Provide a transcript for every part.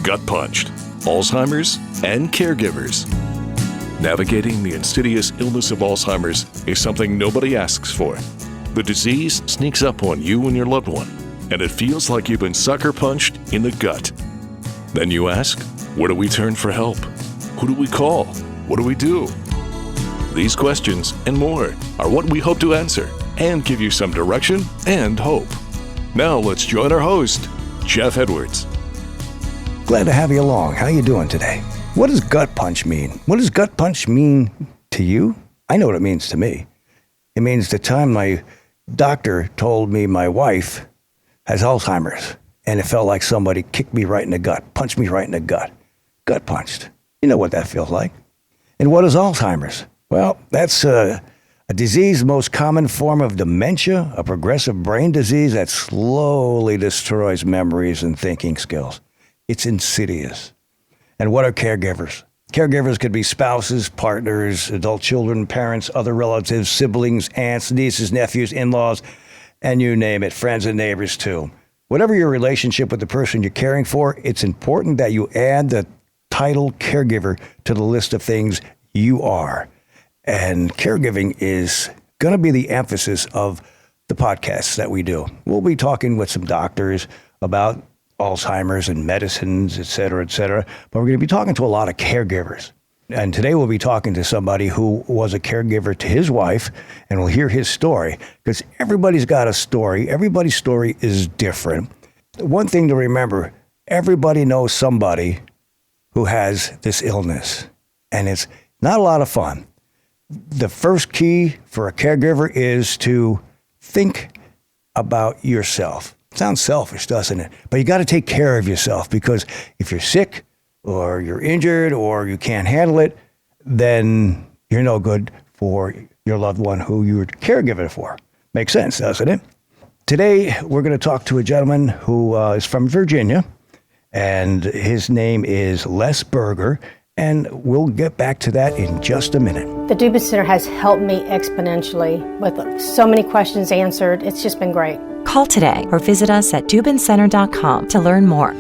Gut Punched, Alzheimer's and Caregivers. Navigating the insidious illness of Alzheimer's is something nobody asks for. The disease sneaks up on you and your loved one, and it feels like you've been sucker punched in the gut. Then you ask, where do we turn for help? Who do we call? What do we do? These questions and more are what we hope to answer and give you some direction and hope. Now let's join our host, Jeff Edwards. Glad to have you along. How you doing today? What does gut punch mean? What does gut punch mean to you? I know what it means to me. It means the time my doctor told me my wife has Alzheimer's, and it felt like somebody kicked me right in the gut, punched me right in the gut. Gut punched. You know what that feels like. And what is Alzheimer's? Well, that's a disease, most common form of dementia, a progressive brain disease that slowly destroys memories and thinking skills. It's insidious. And what are caregivers? Caregivers could be spouses, partners, adult children, parents, other relatives, siblings, aunts, nieces, nephews, in-laws, and you name it, friends and neighbors too. Whatever your relationship with the person you're caring for, it's important that you add the title caregiver to the list of things you are. And caregiving is going to be the emphasis of the podcasts that we do. We'll be talking with some doctors about Alzheimer's and medicines, et cetera, but we're going to be talking to a lot of caregivers. And today we'll be talking to somebody who was a caregiver to his wife, and we'll hear his story, because everybody's got a story. Everybody's story is different. One thing to remember, everybody knows somebody who has this illness, and it's not a lot of fun. The first key for a caregiver is to think about yourself. Sounds selfish, doesn't it? But you got to take care of yourself, because if you're sick or you're injured or you can't handle it, then you're no good for your loved one who you're caregiving for. Makes sense, doesn't it? Today, we're going to talk to a gentleman who is from Virginia, and his name is Les Berger, and we'll get back to that in just a minute. The Dubin Center has helped me exponentially with so many questions answered. It's just been great. Call today or visit us at DubinCenter.com to learn more.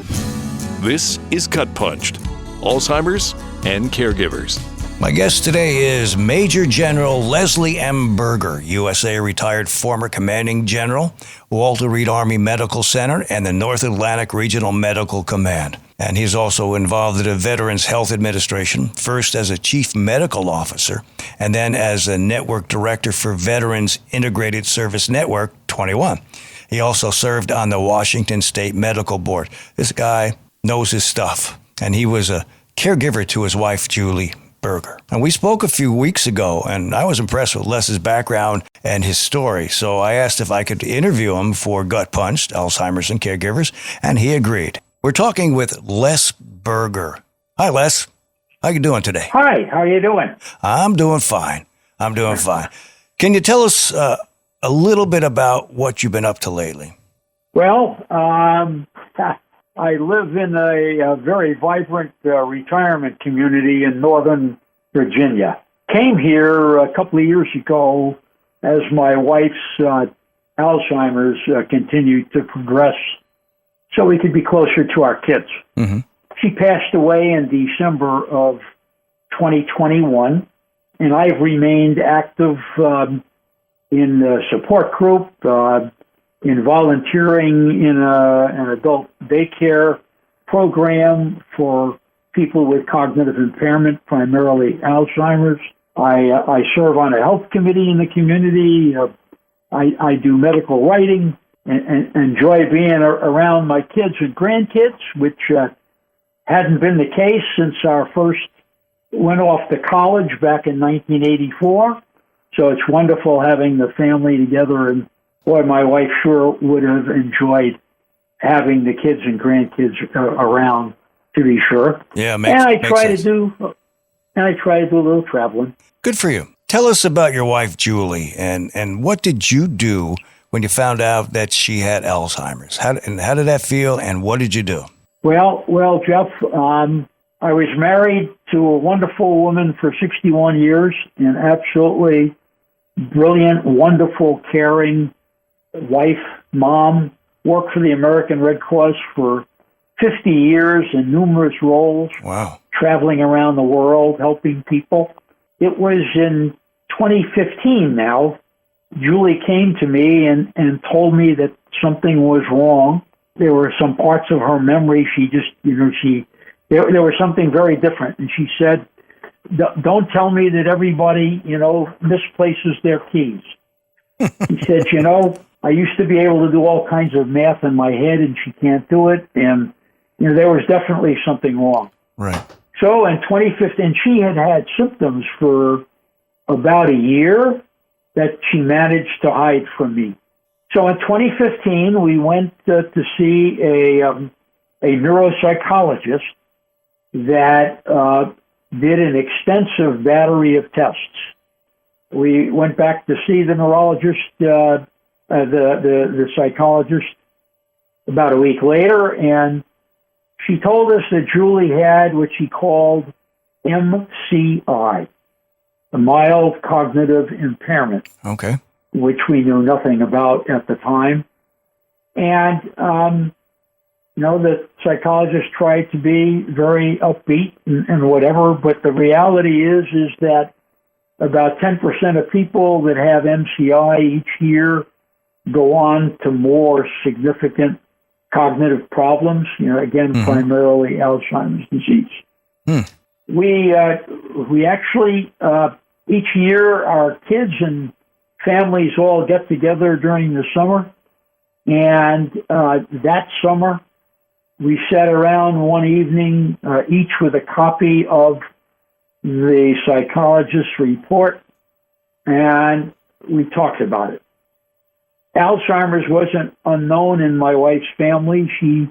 This is Gut Punched, Alzheimer's and Caregivers. My guest today is Major General Leslie M. Berger, USA retired former commanding general, Walter Reed Army Medical Center, and the North Atlantic Regional Medical Command. And he's also involved in the Veterans Health Administration, first as a chief medical officer, and then as a network director for Veterans Integrated Service Network 21. He also served on the Washington State Medical Board. This guy knows his stuff, and he was a caregiver to his wife, Julie Berger. And we spoke a few weeks ago, and I was impressed with Les's background and his story. So I asked if I could interview him for Gut Punched, Alzheimer's and Caregivers, and he agreed. We're talking with Les Berger. Hi, Les. How you doing today? Hi, how you doing? I'm doing fine. Can you tell us a little bit about what you've been up to lately? Well, I live in a very vibrant retirement community in Northern Virginia. Came here a couple of years ago as my wife's Alzheimer's continued to progress, so we could be closer to our kids. Mm-hmm. She passed away in December of 2021, and I've remained active in the support group, in volunteering in an adult daycare program for people with cognitive impairment, primarily Alzheimer's. I serve on a health committee in the community. I do medical writing and enjoy being around my kids and grandkids, which hadn't been the case since our first went off to college back in 1984. So it's wonderful having the family together, and boy, my wife sure would have enjoyed having the kids and grandkids around, to be sure. Yeah, makes sense. And I try to do a little traveling. Good for you. Tell us about your wife, Julie, and what did you do when you found out that she had Alzheimer's? How did that feel, and what did you do? Well, Jeff, I was married to a wonderful woman for 61 years, an absolutely brilliant, wonderful, caring wife, mom, worked for the American Red Cross for 50 years in numerous roles, Wow. traveling around the world, helping people. It was in 2015 now, Julie came to me and told me that something was wrong. There were some parts of her memory there was something very different. And she said, don't tell me that everybody, misplaces their keys. She said, I used to be able to do all kinds of math in my head and she can't do it. And, there was definitely something wrong. Right. So in 2015, she had symptoms for about a year that she managed to hide from me. So in 2015, we went to see a neuropsychologist that did an extensive battery of tests. We went back to see the neurologist, the psychologist, about a week later, and she told us that Julie had what she called MCI, a mild cognitive impairment. Okay. Which we knew nothing about at the time. And, the psychologist tried to be very upbeat and whatever, but the reality is that about 10% of people that have MCI each year go on to more significant cognitive problems, primarily Alzheimer's disease. We actually, each year, our kids and families all get together during the summer. And that summer, we sat around one evening, each with a copy of the psychologist's report, and we talked about it. Alzheimer's wasn't unknown in my wife's family. She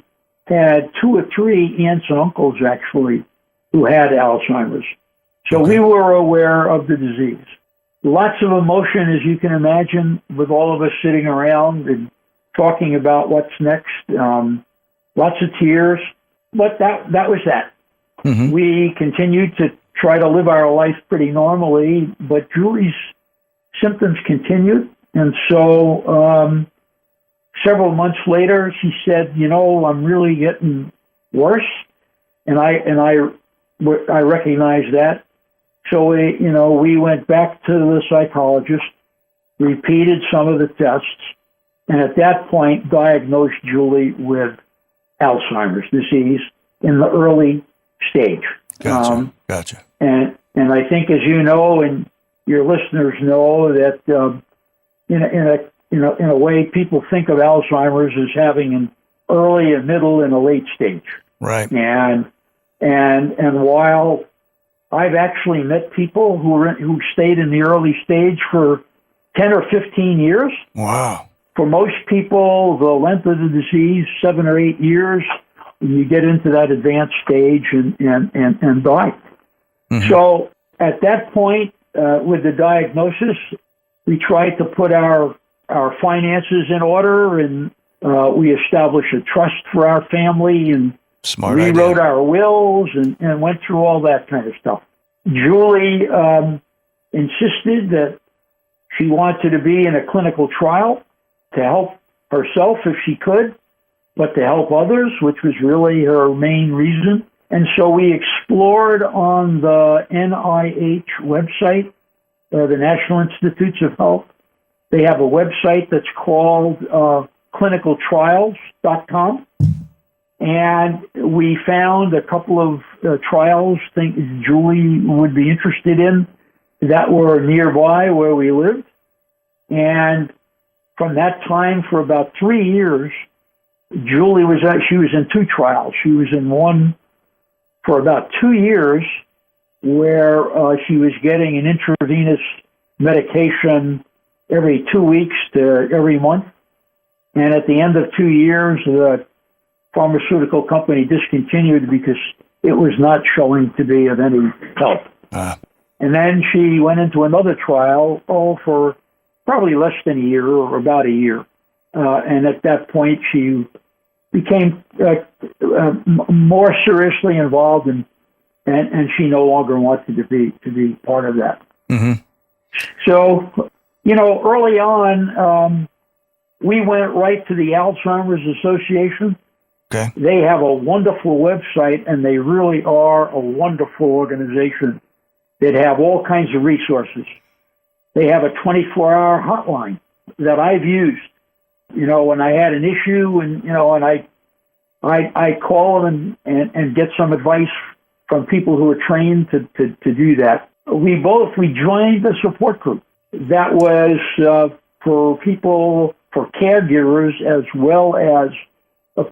had 2 or 3 aunts and uncles, actually, who had Alzheimer's. So we were aware of the disease. Lots of emotion, as you can imagine, with all of us sitting around and talking about what's next. Lots of tears. But that was that. Mm-hmm. We continued to try to live our life pretty normally, but Julie's symptoms continued. And so several months later, she said, I'm really getting worse. And I recognized that. So we went back to the psychologist, repeated some of the tests, and at that point diagnosed Julie with Alzheimer's disease in the early stage. Gotcha. And I think, as you know, and your listeners know, that in a way, people think of Alzheimer's as having an early, a middle, and a late stage. Right. And while I've actually met people who stayed in the early stage for 10 or 15 years. Wow. For most people, the length of the disease, 7 or 8 years, and you get into that advanced stage and die. Mm-hmm. So at that point, with the diagnosis, we tried to put our finances in order, and we established a trust for our family and rewrote our wills and went through all that kind of stuff. Julie insisted that she wanted to be in a clinical trial to help herself if she could, but to help others, which was really her main reason. And so we explored on the NIH website, the National Institutes of Health. They have a website that's called clinicaltrials.com. And we found a couple of trials Julie would be interested in that were nearby where we lived. And from that time, for about 3 years, Julie she was in 2 trials. She was in one for about 2 years where she was getting an intravenous medication every 2 weeks to every month. And at the end of 2 years, the pharmaceutical company discontinued because it was not showing to be of any help. And then she went into another trial, for probably less than a year or about a year. And at that point, she became more seriously involved, and she no longer wanted to be part of that. Mm-hmm. So, early on, we went right to the Alzheimer's Association Okay. They have a wonderful website, and they really are a wonderful organization that have all kinds of resources. They have a 24-hour hotline that I've used. When I had an issue, and I call them and get some advice from people who are trained to do that. We joined the support group. That was for caregivers as well as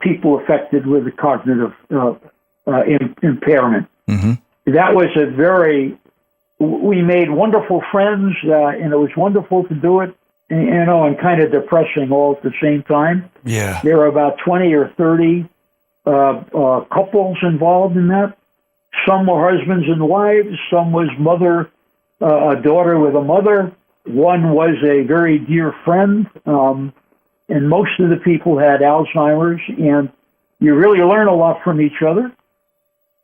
people affected with a cognitive impairment. Mm-hmm. That was we made wonderful friends, and it was wonderful to do it, and kind of depressing all at the same time. Yeah. There were about 20 or 30 couples involved in that. Some were husbands and wives. Some was a daughter with a mother. One was a very dear friend. And most of the people had Alzheimer's. And you really learn a lot from each other.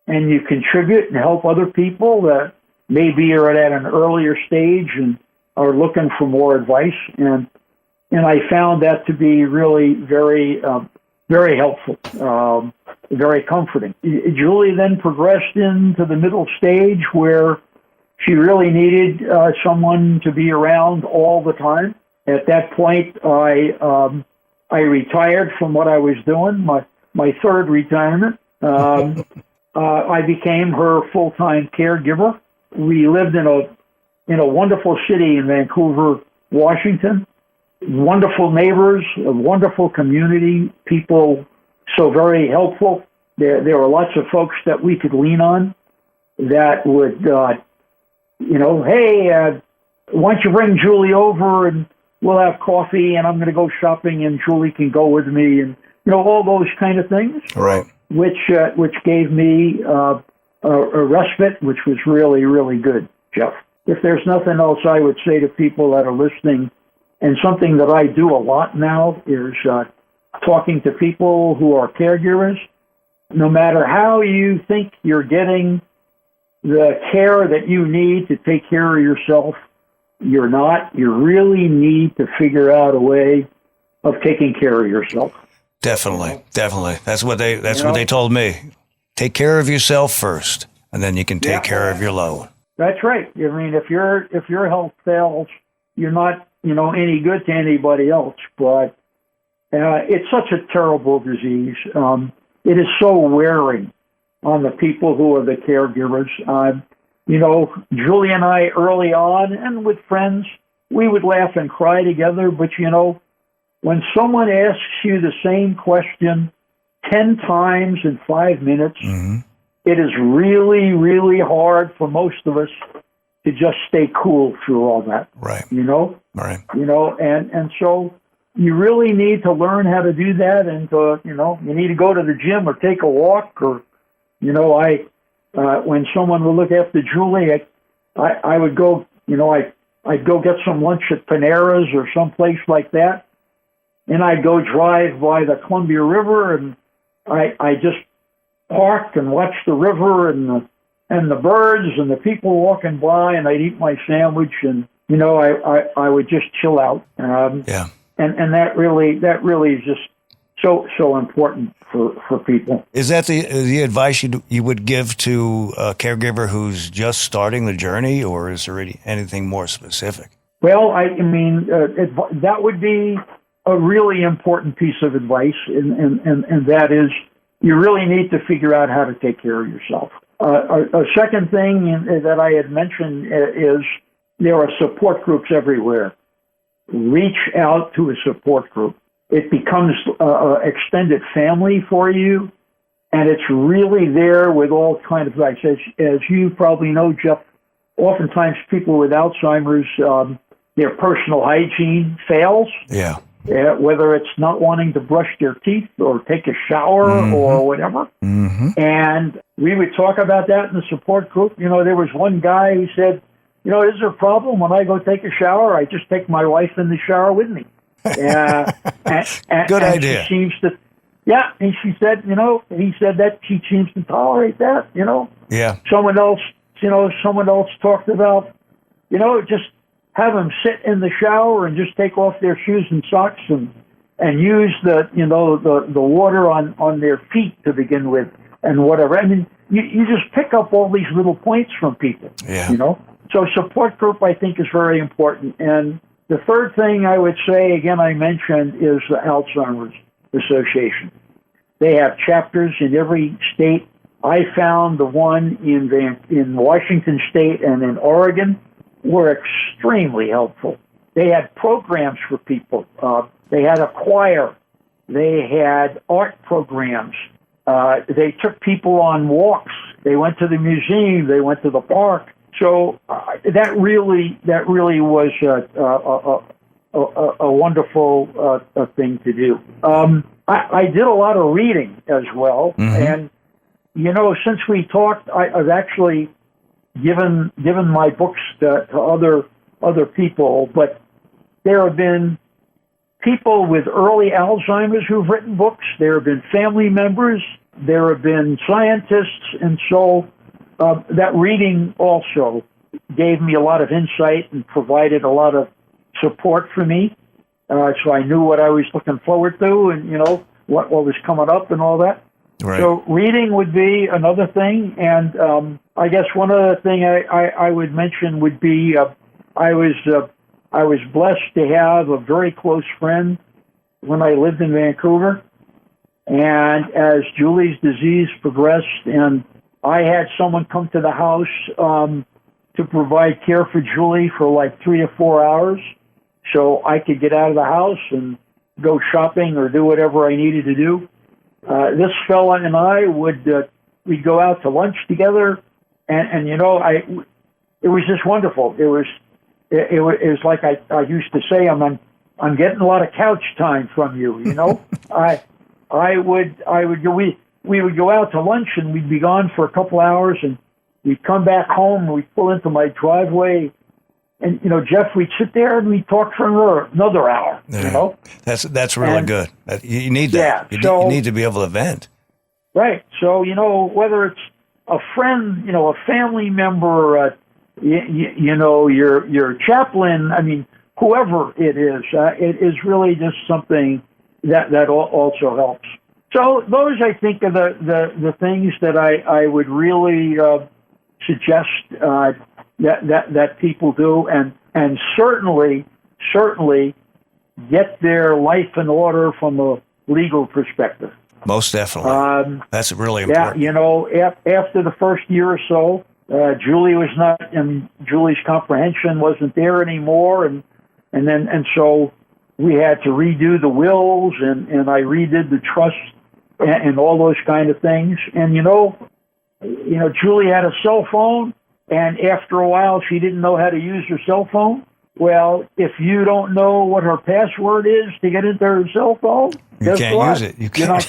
And you contribute and help other people that maybe are at an earlier stage and are looking for more advice. And I found that to be really very, very helpful, very comforting. Julie then progressed into the middle stage where she really needed someone to be around all the time. At that point, I retired from what I was doing, my third retirement. I became her full-time caregiver. We lived in a wonderful city in Vancouver, Washington. Wonderful neighbors, a wonderful community, people so very helpful. There were lots of folks that we could lean on that would, hey, why don't you bring Julie over and we'll have coffee and I'm going to go shopping and Julie can go with me and, all those kind of things. Right. Which gave me a respite, which was really, really good, Jeff. If there's nothing else I would say to people that are listening, and something that I do a lot now is talking to people who are caregivers. No matter how you think you're getting the care that you need to take care of yourself, you're not. You really need to figure out a way of taking care of yourself. Definitely. That's what they told me. Take care of yourself first, and then you can take care of your loved one. That's right. I mean, if your health fails, you're not any good to anybody else. But it's such a terrible disease. It is so wearing on the people who are the caregivers. Julie and I early on, and with friends, we would laugh and cry together. But when someone asks you the same question 10 times in 5 minutes, mm-hmm. It is really, really hard for most of us to just stay cool through all that. Right. Right. And so you really need to learn how to do that. And, you need to go to the gym or take a walk or, when someone would look after Julie, I would go, I'd go get some lunch at Panera's or someplace like that. And I'd go drive by the Columbia River and I just parked and watched the river and the birds and the people walking by, and I'd eat my sandwich and, I would just chill out. And that really is just so important for people. Is that the advice you would give to a caregiver who's just starting the journey, or is there anything more specific? Well, that would be a really important piece of advice, and that is you really need to figure out how to take care of yourself. A second thing that I had mentioned is there are support groups everywhere. Reach out to a support group. It becomes an extended family for you, and it's really there with all kinds of advice. As you probably know, Jeff, oftentimes people with Alzheimer's, their personal hygiene fails. Yeah. Whether it's not wanting to brush their teeth or take a shower mm-hmm. or whatever. Mm-hmm. And we would talk about that in the support group. There was one guy who said, is there a problem when I go take a shower? I just take my wife in the shower with me. Good idea. She seems to, and she said, he said that she seems to tolerate that, Yeah. Someone else talked about, just have them sit in the shower and just take off their shoes and socks and and use the water on their feet to begin with and whatever. I mean, you just pick up all these little points from people, So support group, I think, is very important. And the third thing I would say, again, I mentioned, is the Alzheimer's Association. They have chapters in every state. I found the one in Washington State and in Oregon were extremely helpful. They had programs for people. They had a choir. They had art programs. They took people on walks. They went to the museum. They went to the park. So that really was a wonderful thing to do. I did a lot of reading as well, and since we talked, I've actually given my books to other people, but there have been people with early Alzheimer's who've written books. There have been family members. There have been scientists, and so that reading also gave me a lot of insight and provided a lot of support for me. So I knew what I was looking forward to, and what was coming up and all that. Right. So reading would be another thing, and I guess one other thing I would mention would be I was blessed to have a very close friend when I lived in Vancouver, and as Julie's disease progressed, and I had someone come to the house to provide care for Julie for like 3 to 4 hours, so I could get out of the house and go shopping or do whatever I needed to do. This fella and I we'd go out to lunch together, and it was just wonderful. It was like I used to say, I'm getting a lot of couch time from you. We would go out to lunch and we'd be gone for a couple hours, and we'd come back home and we'd pull into my driveway, and Jeff, we'd sit there and we'd talk for another hour. Yeah. That's really good. You need that. Yeah, you need to be able to vent. Right. So whether it's a friend, a family member, your chaplain. I mean, whoever it is really just something that also helps. So those, I think, are the things that I would really suggest that people do, and certainly get their life in order from a legal perspective. Most definitely. That's really important. Yeah, after the first year or so, Julie was not, and Julie's comprehension wasn't there anymore, and so we had to redo the wills, and I redid the trust and all those kind of things. And Julie had a cell phone, and after a while, she didn't know how to use her cell phone. Well, if you don't know what her password is to get into her cell phone, you can't use it. You can't.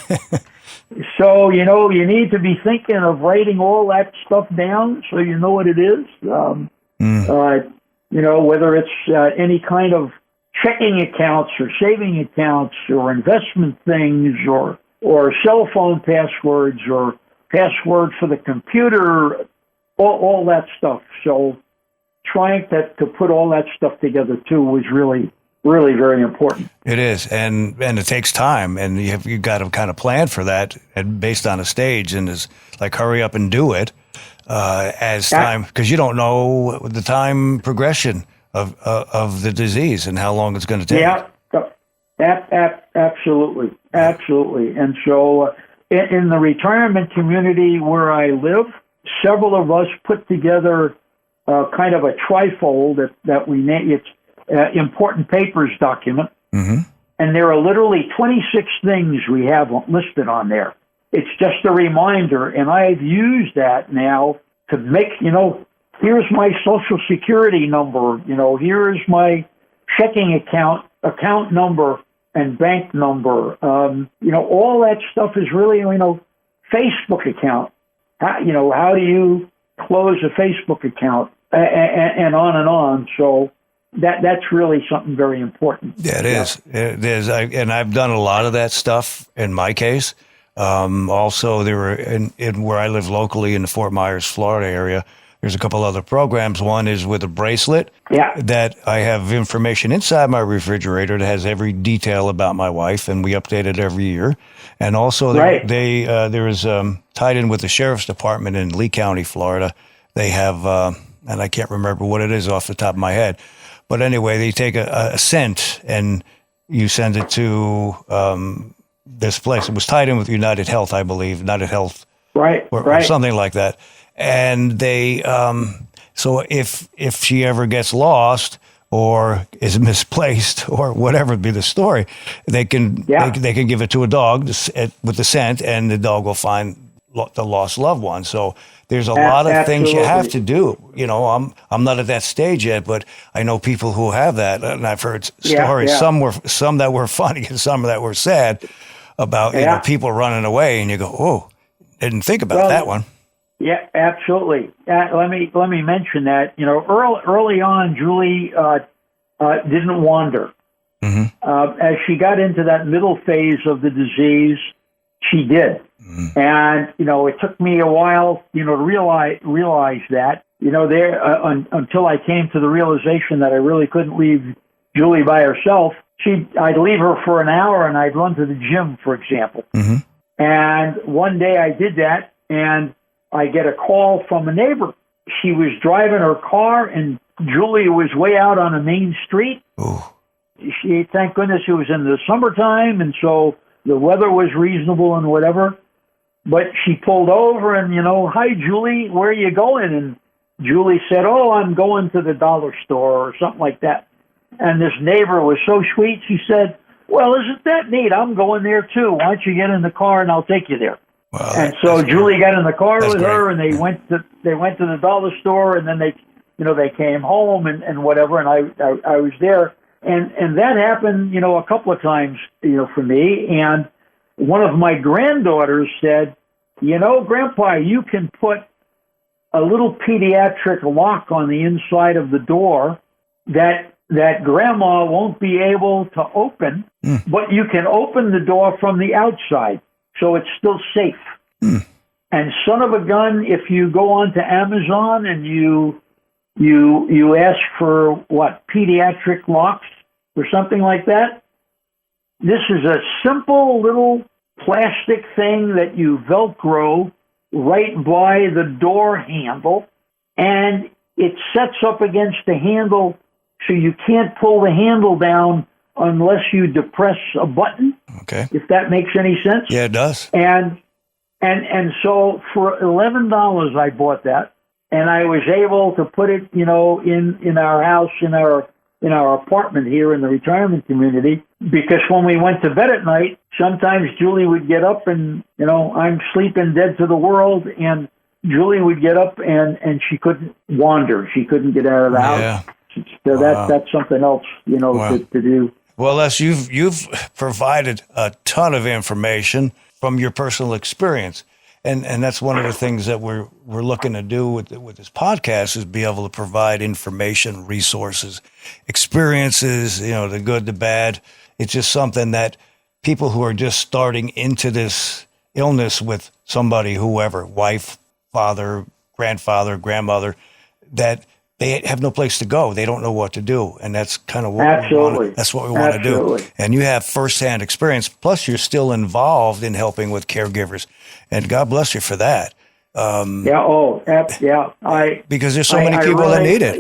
So, you need to be thinking of writing all that stuff down so you know what it is. Whether it's any kind of checking accounts or saving accounts or investment things or cell phone passwords or password for the computer, all that stuff. So trying to put all that stuff together, too, was really, really very important. It is, and it takes time, and you've got to kind of plan for that, and based on a stage, and it's like hurry up and do it as time, because you don't know the time progression of the disease and how long it's going to take. Yeah, absolutely. And so in the retirement community where I live, several of us put together kind of a trifold that we name it's important papers document, and there are literally 26 things we have listed on there. It's just a reminder, and I've used that now to make, here's my Social Security number, here's my checking account number and bank number. All that stuff is really, Facebook account. How do you close a Facebook account, and on and on. So that's really something very important. Yeah, it is. It is. And I've done a lot of that stuff in my case. Also, there were in where I live locally in the Fort Myers, Florida area, There's a couple other programs. One is with a bracelet that I have information inside my refrigerator that has every detail about my wife, and we update it every year. And also there is tied in with the Sheriff's Department in Lee County, Florida. They have, and I can't remember what it is off the top of my head, but anyway, they take a scent and you send it to this place. It was tied in with United Health, I believe, United Health, or something like that. And they, so if she ever gets lost or is misplaced or whatever be the story, they can give it to a dog with the scent, and the dog will find the lost loved one. So there's a lot of things you have to do. You know, I'm not at that stage yet, but I know people who have that, and I've heard stories. Some that were funny and some that were sad about you know, people running away, and you go, oh, didn't think about that one. Yeah, absolutely. Let me mention that. You know, early on, Julie didn't wander. Mm-hmm. As she got into that middle phase of the disease, she did. Mm-hmm. And you know, it took me a while, you know, to realize that. You know, until I came to the realization that I really couldn't leave Julie by herself. I'd leave her for an hour, and I'd run to the gym, for example. Mm-hmm. And one day I did that, and I get a call from a neighbor. She was driving her car, and Julie was way out on a main street. Ooh. Thank goodness it was in the summertime, and so the weather was reasonable and whatever. But she pulled over and, you know, hi, Julie, where are you going? And Julie said, oh, I'm going to the dollar store or something like that. And this neighbor was so sweet. She said, well, isn't that neat? I'm going there, too. Why don't you get in the car and I'll take you there? Wow, and so Julie got in the car with her, and they went to the dollar store, and then they came home and whatever, and I was there, and that happened, you know, a couple of times, you know, for me. And one of my granddaughters said, you know, Grandpa, you can put a little pediatric lock on the inside of the door that Grandma won't be able to open, but you can open the door from the outside. So it's still safe. And son of a gun, if you go onto Amazon and you ask for pediatric locks or something like that, this is a simple little plastic thing that you Velcro right by the door handle, and it sets up against the handle, so you can't pull the handle down unless you depress a button. Okay. If that makes any sense. Yeah, it does. And so for $11 I bought that, and I was able to put it, you know, in our house, in our apartment here in the retirement community, because when we went to bed at night, sometimes Julie would get up and, you know, I'm sleeping dead to the world, and Julie would get up and she couldn't wander. She couldn't get out of the house. So that's something else, you know, to do. Well, Les, you've provided a ton of information from your personal experience, and that's one of the things that we're looking to do with this podcast, is be able to provide information, resources, experiences, you know, the good, the bad. It's just something that people who are just starting into this illness with somebody, whoever, wife, father, grandfather, grandmother, that they have no place to go. They don't know what to do. And that's kind of what we want to do. And you have firsthand experience. Plus, you're still involved in helping with caregivers. And God bless you for that. Because there's so many people that need it.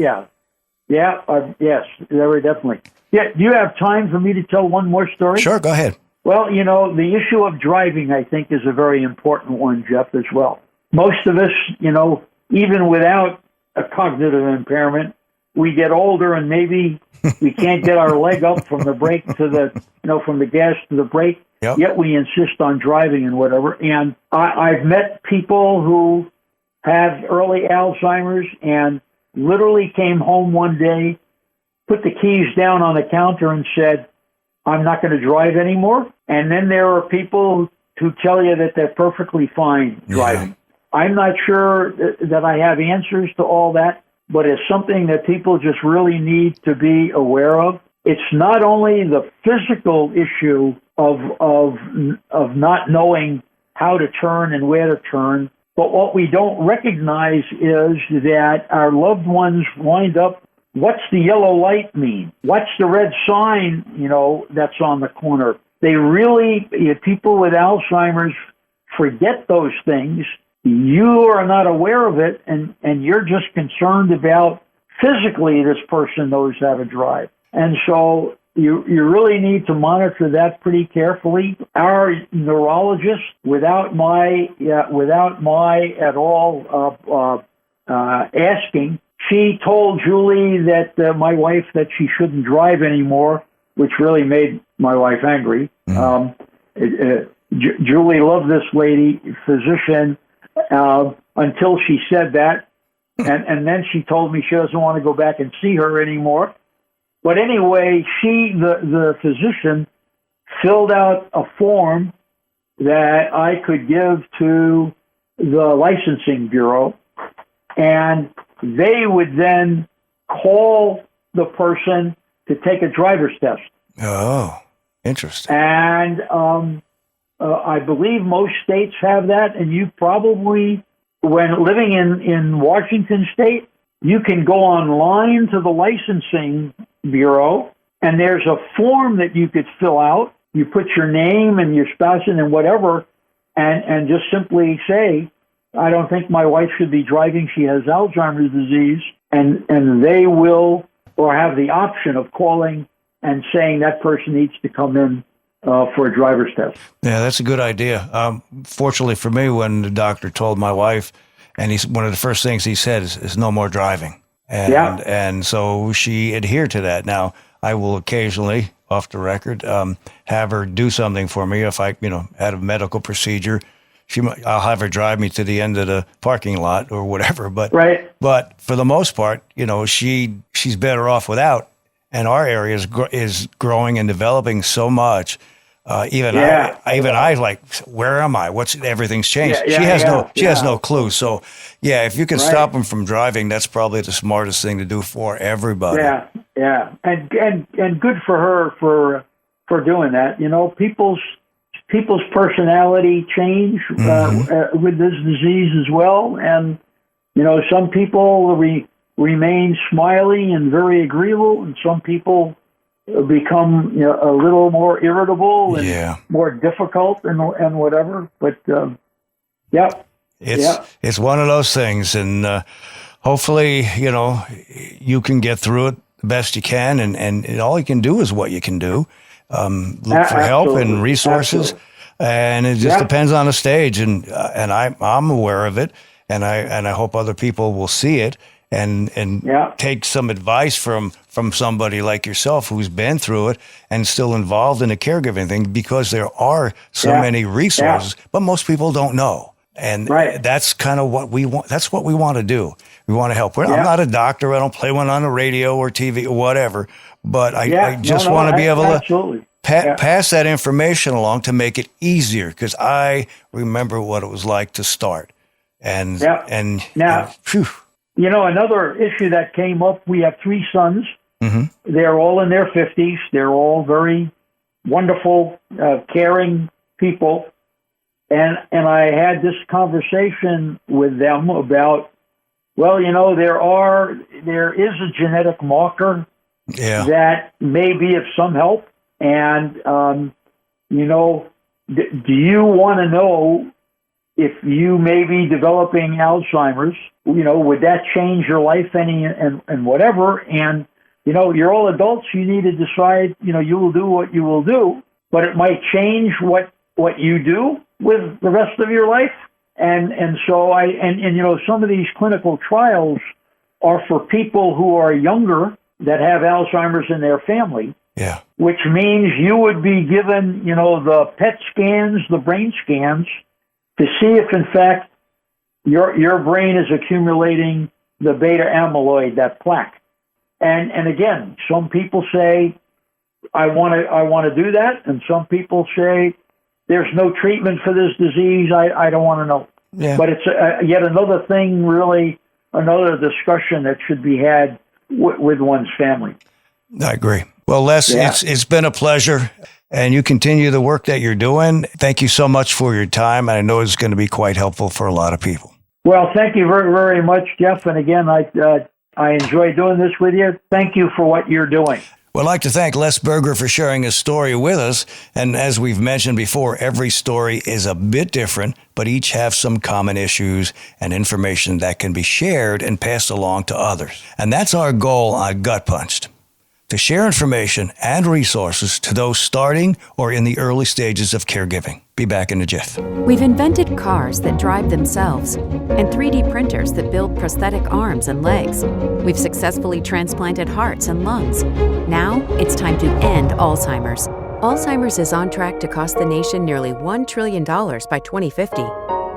Yes, very definitely. Yeah, do you have time for me to tell one more story? Sure, go ahead. Well, you know, the issue of driving, I think, is a very important one, Jeff, as well. Most of us, you know, even without a cognitive impairment, we get older and maybe we can't get our leg up from the brake to the, you know, from the gas to the brake. Yep. Yet we insist on driving and whatever. And I've met people who have early Alzheimer's and literally came home one day, put the keys down on the counter and said, I'm not going to drive anymore. And then there are people who tell you that they're perfectly fine driving. Yeah. I'm not sure that I have answers to all that, but it's something that people just really need to be aware of. It's not only the physical issue of not knowing how to turn and where to turn, But what we don't recognize is that our loved ones wind up, what's the yellow light mean? What's the red sign, that's on the corner? They really, people with Alzheimer's forget those things. You are not aware of it, and you're just concerned about physically this person knows how to drive. And so you really need to monitor that pretty carefully. Our neurologist, without my at all asking, she told Julie that my wife that she shouldn't drive anymore, which really made my wife angry. Julie loved this lady physician until she said that, and then she told me she doesn't want to go back and see her anymore. But anyway, the physician, filled out a form that I could give to the licensing bureau, and they would then call the person to take a driver's test. Oh, interesting. And I believe most states have that, and you probably, when living in Washington State, you can go online to the licensing bureau, and there's a form that you could fill out. You put your name and your spouse and whatever, and just simply say, I don't think my wife should be driving. She has Alzheimer's disease, and they will, or have the option of calling and saying that person needs to come in for a driver's test. Yeah, that's a good idea. Fortunately for me, when the doctor told my wife, and one of the first things he said is no more driving. And so she adhered to that. Now, I will occasionally, off the record, have her do something for me. If I, had a medical procedure, I'll have her drive me to the end of the parking lot or whatever. But But for the most part, she's better off without. And our area is growing and developing so much. I like, where am I? Everything's changed. She has no clue. So if you can stop them from driving, that's probably the smartest thing to do for everybody. Yeah. And good for her for doing that. People's personality change with this disease as well. And, some people remain smiley and very agreeable, and some people become a little more irritable and more difficult and whatever. But it's one of those things, and hopefully you can get through it the best you can, and all you can do is what you can do. Look for help and resources, and it just depends on the stage. And I'm aware of it, and I hope other people will see it. And take some advice from somebody like yourself who's been through it and still involved in the caregiving thing, because there are so many resources, but most people don't know. And that's kind of what we want. That's what we want to do. We want to help. I'm not a doctor. I don't play one on the radio or TV or whatever, but I just want to be able to pass that information along to make it easier, because I remember what it was like to start. Another issue that came up, we have 3 sons. Mm-hmm. They're all in their 50s. They're all very wonderful, caring people. And I had this conversation with them about, there is a genetic marker that may be of some help. And, do you want to know if you may be developing Alzheimer's? Would that change your life any and whatever? And, you're all adults. You need to decide, you will do what you will do, but it might change what you do with the rest of your life. And so some of these clinical trials are for people who are younger that have Alzheimer's in their family. Yeah. Which means you would be given, the PET scans, the brain scans, to see if, in fact, your brain is accumulating the beta amyloid, that plaque. And again, some people say, I want to do that, and some people say, there's no treatment for this disease. I don't want to know. Yeah. But it's yet another thing, really, another discussion that should be had with one's family. I agree. Well, Les, it's been a pleasure. and you continue the work that you're doing. Thank you so much for your time. And I know it's going to be quite helpful for a lot of people. Well, thank you very, very much, Jeff. And again, I enjoy doing this with you. Thank you for what you're doing. We'd like to thank Les Berger for sharing his story with us. And as we've mentioned before, every story is a bit different, but each have some common issues and information that can be shared and passed along to others. And that's our goal on Gut Punched, to share information and resources to those starting or in the early stages of caregiving. Be back in a jiff. We've invented cars that drive themselves and 3D printers that build prosthetic arms and legs. We've successfully transplanted hearts and lungs. Now it's time to end Alzheimer's. Alzheimer's is on track to cost the nation nearly $1 trillion by 2050.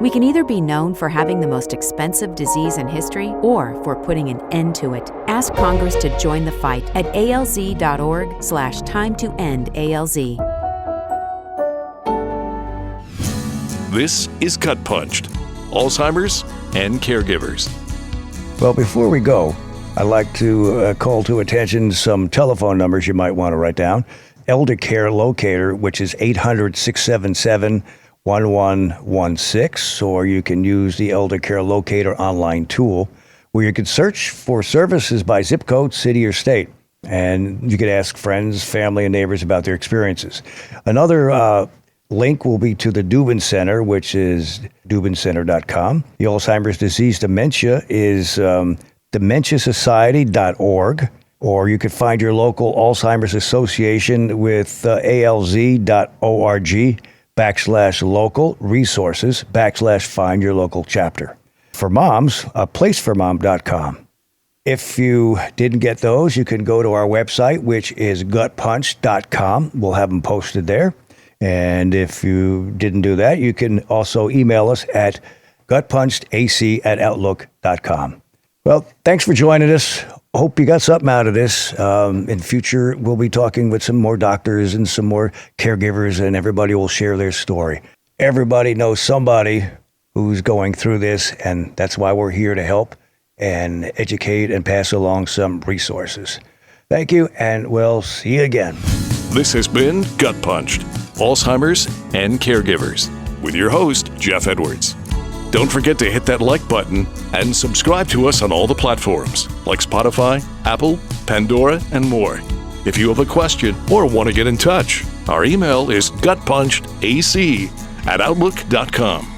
We can either be known for having the most expensive disease in history or for putting an end to it. Ask Congress to join the fight at alz.org/time-to-end-ALZ. This is Gut Punched, Alzheimer's and Caregivers. Well, before we go, I'd like to call to attention some telephone numbers you might want to write down. Elder Care Locator, which is 800-677-1116, or you can use the Elder Care Locator online tool, where you can search for services by zip code, city, or state. And you can ask friends, family, and neighbors about their experiences. Another link will be to the Dubin Center, which is dubincenter.com. The Alzheimer's Disease Dementia is dementiasociety.org, or you could find your local Alzheimer's Association with alz.org/local resources/find your local chapter. For moms, placeformom.com. If you didn't get those, you can go to our website, which is gutpunch.com. We'll have them posted there. And if you didn't do that, you can also email us at gutpunchedac@outlook.com. Well, thanks for joining us. Hope you got something out of this. In future, we'll be talking with some more doctors and some more caregivers, and everybody will share their story. Everybody knows somebody who's going through this, and that's why we're here to help and educate and pass along some resources. Thank you, and we'll see you again. This has been Gut Punched, Alzheimer's and Caregivers, with your host, Jeff Edwards. Don't forget to hit that like button and subscribe to us on all the platforms like Spotify, Apple, Pandora, and more. If you have a question or want to get in touch, our email is gutpunchedac@outlook.com.